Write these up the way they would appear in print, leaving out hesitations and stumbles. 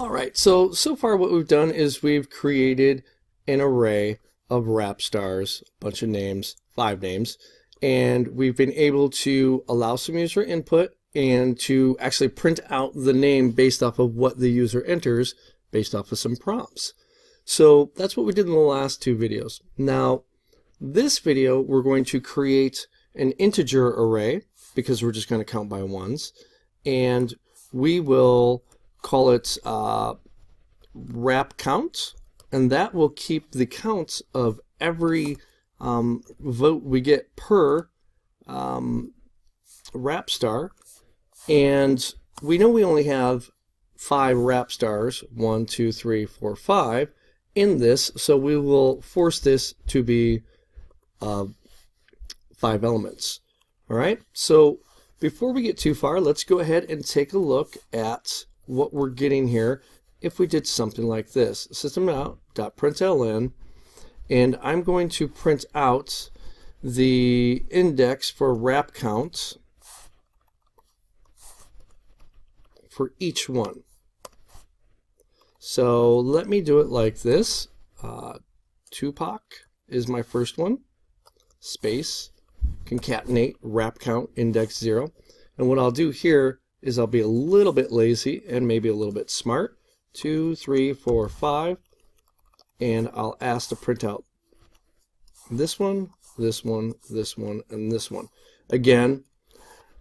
All right, so far what we've done is we've created an array of rap stars, a bunch of names, 5 names, and we've been able to allow some user input and to actually print out the name based off of what the user enters based off of some prompts. So that's what we did in the last 2 videos. Now, this video we're going to create an integer array because we're just going to count by ones, and we will call it wrap count, and that will keep the counts of every vote we get per wrap star. And we know we only have 5 wrap stars, 1, 2, 3, 4, 5 in this, so we will force this to be 5 elements. All right, so before we get too far, let's go ahead and take a look at what we're getting here if we did something like this. System.out.println, and I'm going to print out the index for wrap count for each one. So let me do it like this. Tupac is my first one, space, concatenate wrap count index 0. And what I'll do here is I'll be a little bit lazy and maybe a little bit smart. 2, 3, 4, 5, and I'll ask to print out this one, this one, this one, and this one. Again,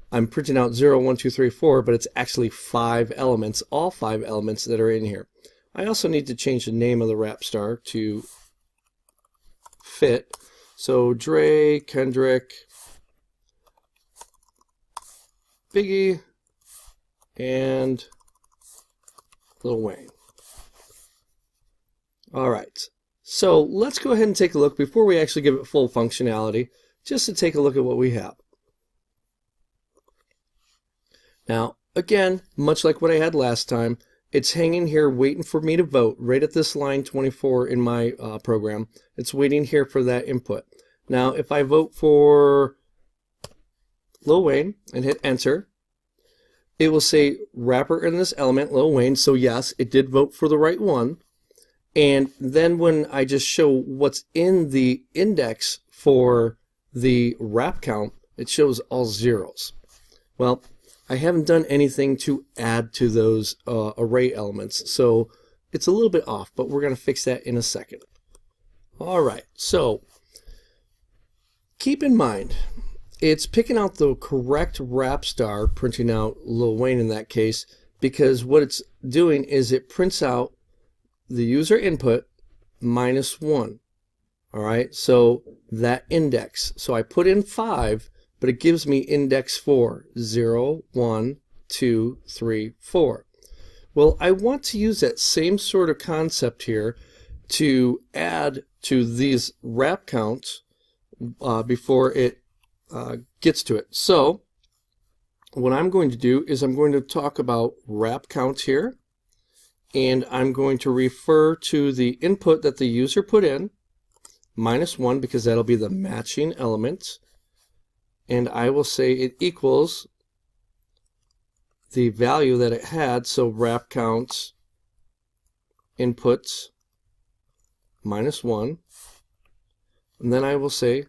I'm printing out 0, 1, 2, 3, 4, but it's actually 5 elements, all 5 elements that are in here. I also need to change the name of the wrap star to fit. So Dre, Kendrick, Biggie, and Lil Wayne. All right, so let's go ahead and take a look before we actually give it full functionality, just to take a look at what we have. Now, again, much like what I had last time, it's hanging here waiting for me to vote right at this line 24 in my program. It's waiting here for that input. Now, if I vote for Lil Wayne and hit enter, it will say rapper in this element, Lil Wayne. So yes, it did vote for the right one. And then when I just show what's in the index for the wrap count, it shows all zeros. Well, I haven't done anything to add to those array elements, so it's a little bit off, but we're going to fix that in a second. All right, so keep in mind, it's picking out the correct wrap star, printing out Lil Wayne in that case, because what it's doing is it prints out the user input -1. All right, so that index. So I put in 5, but it gives me index 4, 0, 1, 2, 3, 4. Well, I want to use that same sort of concept here to add to these wrap counts before it gets to it. So what I'm going to do is I'm going to talk about wrap count here, and I'm going to refer to the input that the user put in, -1, because that'll be the matching element, and I will say it equals the value that it had, so wrap count inputs -1, and then I will say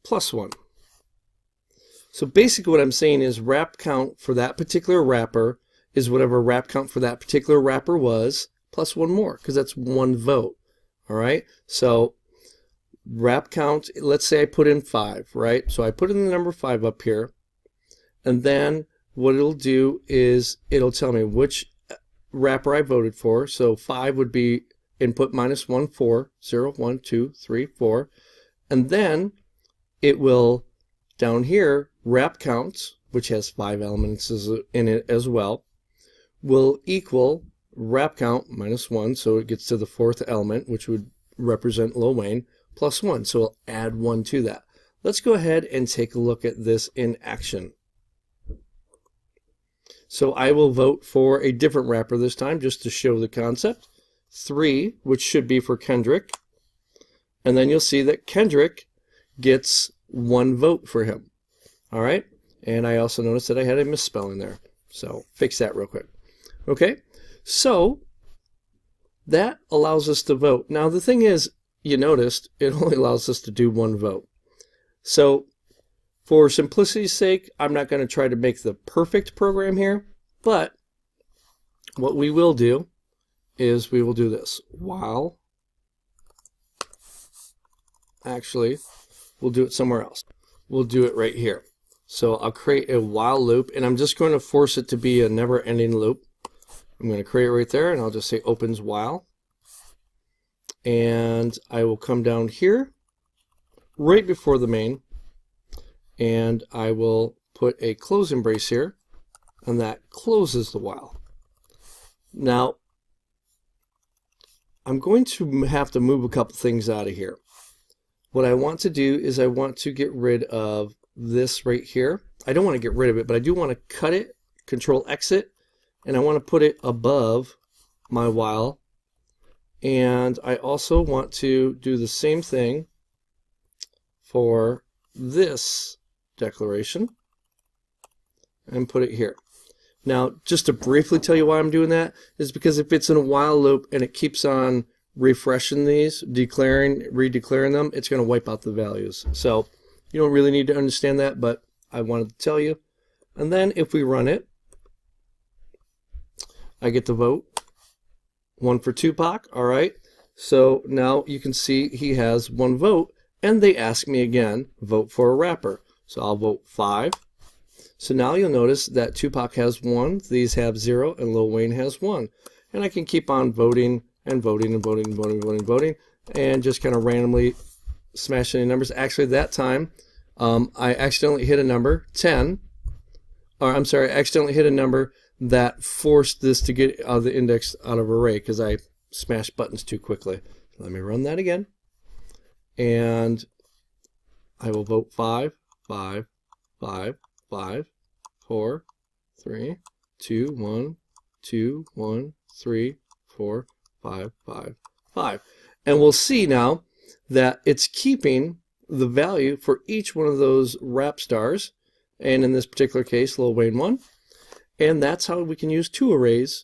+1. So basically what I'm saying is wrap count for that particular wrapper is whatever wrap count for that particular wrapper was, plus 1 more, because that's 1 vote. All right, so wrap count, let's say I put in 5, right? So I put in the number 5 up here, and then what it'll do is it'll tell me which wrapper I voted for. So 5 would be input -1, 4, 0, 1, 2, 3, 4, and then it will, down here, wrap count, which has 5 elements in it as well, will equal wrap count -1, so it gets to the 4th element, which would represent Lil Wayne, +1, so we'll add 1 to that. Let's go ahead and take a look at this in action. So I will vote for a different wrapper this time, just to show the concept. 3, which should be for Kendrick, and then you'll see that Kendrick gets 1 vote for him. All right, and I also noticed that I had a misspelling there, so fix that real quick. Okay, so that allows us to vote. Now the thing is, you noticed it only allows us to do one vote. So for simplicity's sake, I'm not going to try to make the perfect program here, but what we will do is we will do this. While, actually, we'll do it somewhere else. We'll do it right here. So I'll create a while loop, and I'm just going to force it to be a never-ending loop. I'm going to create it right there, and I'll just say opens while. And I will come down here right before the main, and I will put a closing brace here, and that closes the while. Now, I'm going to have to move a couple things out of here. What I want to do is I want to get rid of this right here. I don't want to get rid of it, but I do want to cut it, Control Exit, and I want to put it above my while. And I also want to do the same thing for this declaration and put it here. Now, just to briefly tell you why I'm doing that is because if it's in a while loop and it keeps on refreshing these, redeclaring them, it's going to wipe out the values. So you don't really need to understand that, but I wanted to tell you. And then if we run it, I get to vote. One for Tupac, all right. So now you can see he has one vote, and they ask me again, vote for a rapper. So I'll vote 5. So now you'll notice that Tupac has 1, these have 0, and Lil Wayne has 1. And I can keep on voting and voting and voting and voting and voting and voting, and just kind of randomly smash any numbers. Actually, that time, I accidentally hit a number, 10. Or I'm sorry, I accidentally hit a number that forced this to get out of the index out of array because I smashed buttons too quickly. Let me run that again. And I will vote 5, 5, 5, 5, 4, 3, 2, 1, 2, 1, 3, 4, 5, 5, 5. And we'll see now that it's keeping the value for each one of those rap stars, and in this particular case, Lil Wayne 1. And that's how we can use 2 arrays,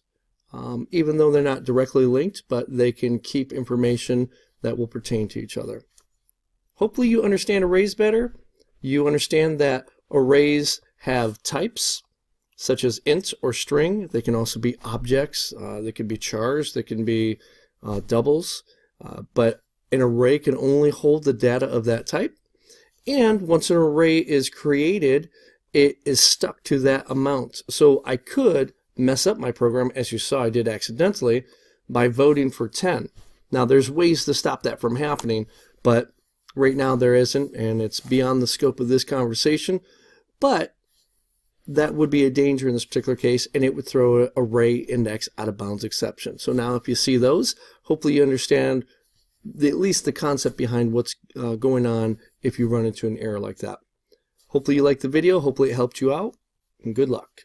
even though they're not directly linked, but they can keep information that will pertain to each other. Hopefully you understand arrays better. You understand that arrays have types, such as int or string. They can also be objects. They can be chars. They can be doubles. But an array can only hold the data of that type. And once an array is created, it is stuck to that amount. So I could mess up my program, as you saw I did accidentally, by voting for 10. Now there's ways to stop that from happening, but right now there isn't, and it's beyond the scope of this conversation. But that would be a danger in this particular case, and it would throw an array index out of bounds exception. So now if you see those, hopefully you understand at least the concept behind what's going on if you run into an error like that. Hopefully you liked the video. Hopefully it helped you out, and good luck.